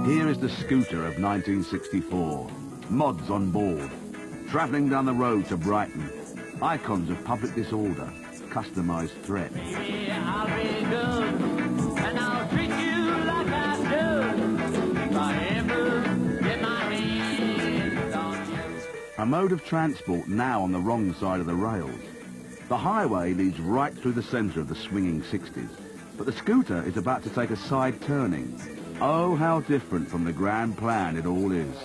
Here is the scooter of 1964. Mods on board. Travelling down the road to Brighton. Icons of public disorder. Customised threat. Yeah, I'll be good, and I'll treat you like I should. If I ever get my hands on you. A mode of transport now on the wrong side of the rails. The highway leads right through the centre of the swinging 60s. But the scooter is about to take a side turning. Oh, how different from the grand plan it all is.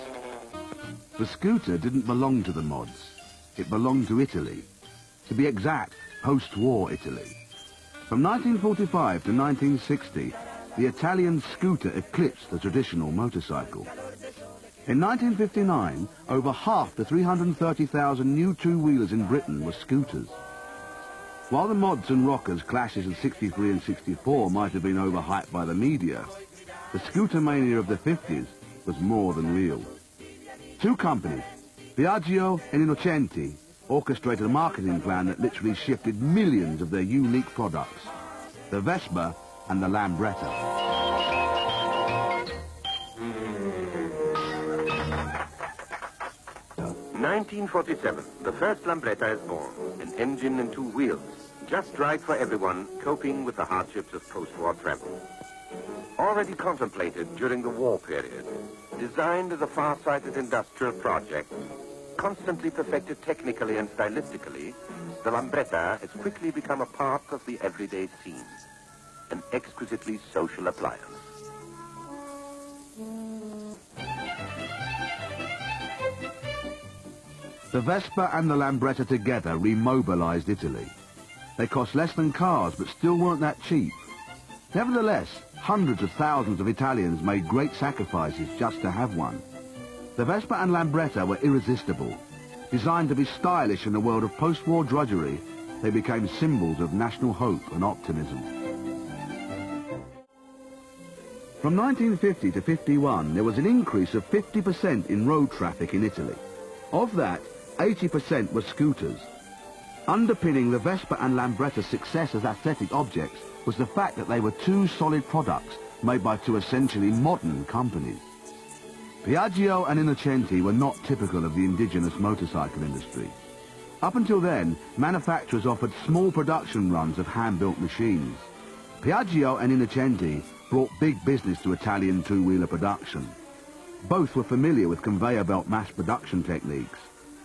The scooter didn't belong to the mods. It belonged to Italy. To be exact, post-war Italy. From 1945 to 1960, the Italian scooter eclipsed the traditional motorcycle. In 1959, over half the 330,000 new two-wheelers in Britain were scooters. While the mods and rockers clashes of 63 and 64 might have been overhyped by the media, the scooter mania of the 50s was more than real. Two companies, Piaggio and Innocenti, orchestrated a marketing plan that literally shifted millions of their unique products, the Vespa and the Lambretta. (1947), the first Lambretta is born, an engine and two wheels, just right for everyone coping with the hardships of post-war travel. Already contemplated during the war period, designed as a far-sighted industrial project, constantly perfected technically and stylistically, the Lambretta has quickly become a part of the everyday scene, an exquisitely social appliance. The Vespa and the Lambretta together remobilized Italy. They cost less than cars, but still weren't that cheap. Nevertheless, hundreds of thousands of Italians made great sacrifices just to have one. The Vespa and Lambretta were irresistible. Designed to be stylish in a world of post-war drudgery, they became symbols of national hope and optimism. From 1950 to 51, there was an increase of 50% in road traffic in Italy. Of that, 80% were scooters. Underpinning the Vespa and Lambretta's success as aesthetic objects was the fact that they were two solid products made by two essentially modern companies. Piaggio and Innocenti were not typical of the indigenous motorcycle industry. Up until then, manufacturers offered small production runs of hand-built machines. Piaggio and Innocenti brought big business to Italian two-wheeler production. Both were familiar with conveyor belt mass production techniques.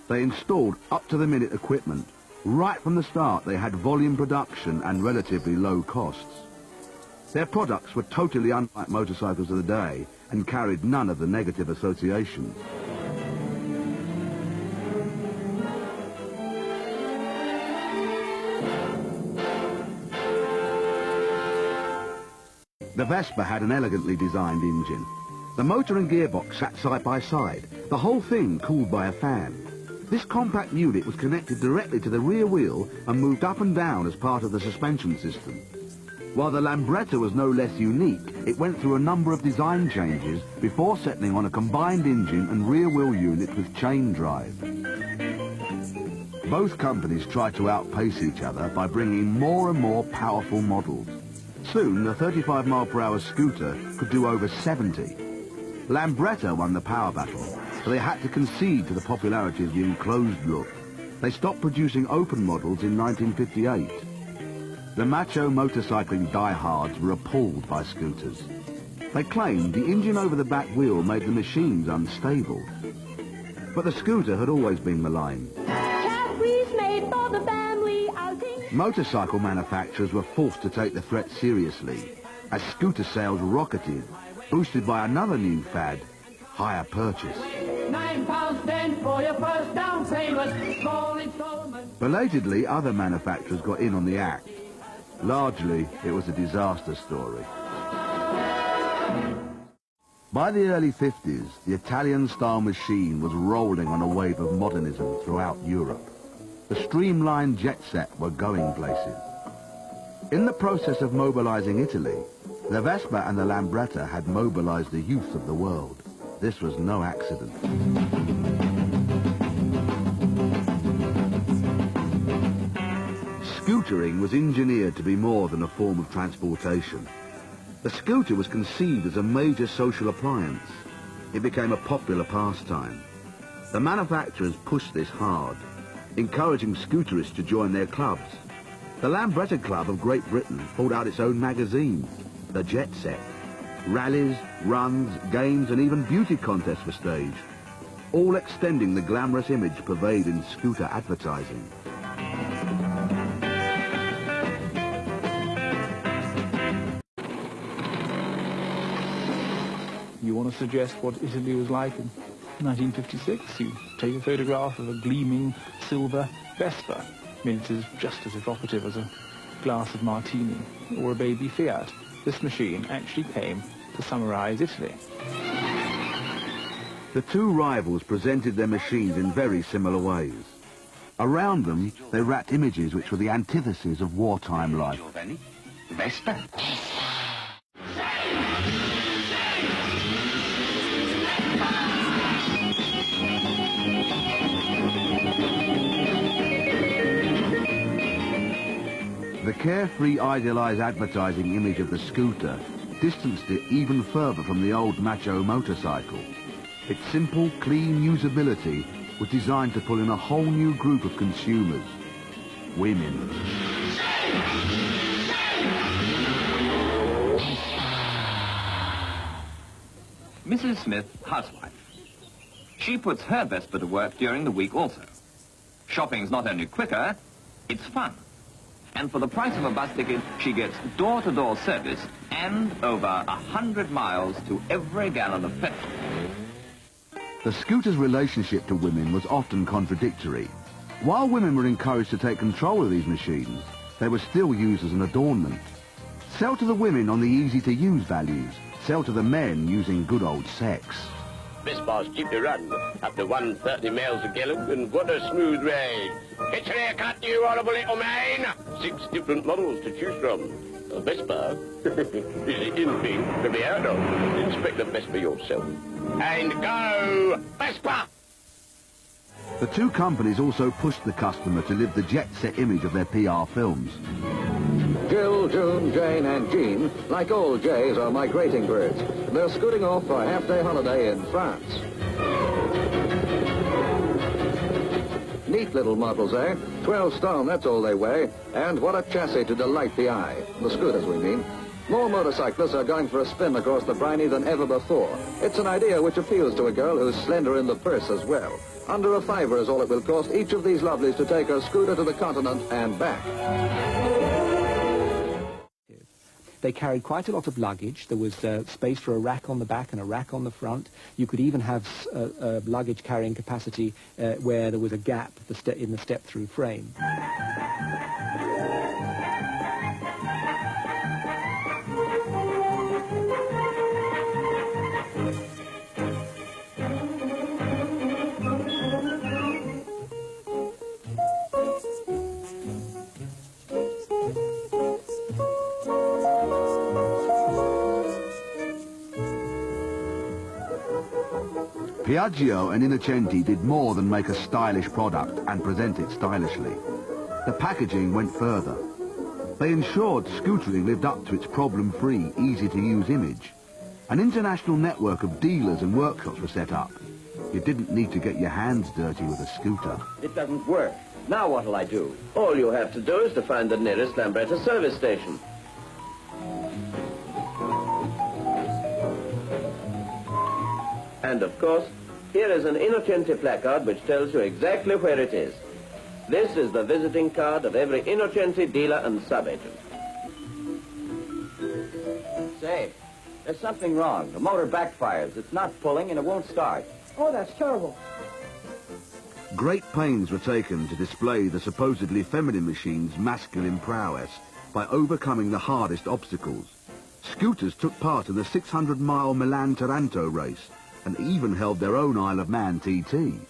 They installed up-to-the-minute equipment. Right from the start, they had volume production and relatively low costs. Their products were totally unlike motorcycles of the day and carried none of the negative associations. The Vespa had an elegantly designed engine. The motor and gearbox sat side by side, the whole thing cooled by a fan. This compact unit was connected directly to the rear wheel and moved up and down as part of the suspension system. While the Lambretta was no less unique, it went through a number of design changes before settling on a combined engine and rear wheel unit with chain drive. Both companies tried to outpace each other by bringing more and more powerful models. Soon, the 35-mile-per-hour scooter could do over 70. Lambretta won the power battle, so they had to concede to the popularity of the enclosed look. They stopped producing open models in 1958. The macho motorcycling diehards were appalled by scooters. They claimed the engine over the back wheel made the machines unstable. But the scooter had always been maligned. Capri's made for the family outing. Motorcycle manufacturers were forced to take the threat seriously, as scooter sales rocketed, boosted by another new fad, hire purchase. £9 for your first down payment, small installment. Belatedly, other manufacturers got in on the act. Largely, it was a disaster story. By the early 50s, the Italian-style machine was rolling on a wave of modernism throughout Europe. The streamlined jet set were going places. In the process of mobilizing Italy, the Vespa and the Lambretta had mobilized the youth of the world. This was no accident. Scootering was engineered to be more than a form of transportation. The scooter was conceived as a major social appliance. It became a popular pastime. The manufacturers pushed this hard, encouraging scooterists to join their clubs. The Lambreta Club of Great Britain pulled out its own magazine, the Jet Set. Rallies, runs, games and even beauty contests were staged, all extending the glamorous image purveyed in scooter advertising. You want to suggest what Italy was like in 1956? You take a photograph of a gleaming silver Vespa. I mean, it is just as evocative as a glass of martini or a baby Fiat. This machine actually came to summarize Italy. The two rivals presented their machines in very similar ways. Around them, they wrapped images which were the antithesis of wartime life. Vespa. The carefree, idealized advertising image of the scooter distanced it even further from the old macho motorcycle. Its simple, clean usability was designed to pull in a whole new group of consumers. Women. Mrs. Smith, housewife. She puts her Vespa to work during the week also. Shopping's not only quicker, it's fun. And for the price of a bus ticket, she gets door-to-door service and over 100 miles to every gallon of petrol. The scooter's relationship to women was often contradictory. While women were encouraged to take control of these machines, they were still used as an adornment. Sell to the women on the easy-to-use values, sell to the men using good old sex. Vespa's cheap to run, up to 130 miles a gallon, and what a smooth ride. Get your haircut, you horrible little man! 6 different models to choose from. A Vespa is the in thing to be out of. Inspect the Vespa yourself. And go, Vespa! The two companies also pushed the customer to live the jet-set image of their PR films. Jill, June, Jane and Jean, like all jays, are migrating birds. They're scooting off for a half-day holiday in France. Neat little models, eh? 12 stone, that's all they weigh. And what a chassis to delight the eye. The scooters, we mean. More motorcyclists are going for a spin across the briny than ever before. It's an idea which appeals to a girl who's slender in the purse as well. Under a $5 is all it will cost each of these lovelies to take her scooter to the continent and back. They carried quite a lot of luggage. There was space for a rack on the back and a rack on the front. You could even have luggage carrying capacity where there was a gap in the step-through frame. Piaggio and Innocenti did more than make a stylish product and present it stylishly. The packaging went further. They ensured scootering lived up to its problem-free, easy-to-use image. An international network of dealers and workshops were set up. You didn't need to get your hands dirty with a scooter. It doesn't work. Now what'll I do? All you have to do is to find the nearest Lambreta service station. And of course, here is an Innocenti placard which tells you exactly where it is. This is the visiting card of every Innocenti dealer and sub-agent. Say, there's something wrong. The motor backfires. It's not pulling and it won't start. Oh, that's terrible. Great pains were taken to display the supposedly feminine machine's masculine prowess by overcoming the hardest obstacles. Scooters took part in the 600-mile Milan-Taranto race and even held their own Isle of Man TT.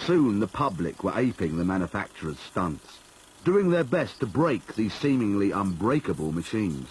Soon the public were aping the manufacturers' stunts, doing their best to break these seemingly unbreakable machines.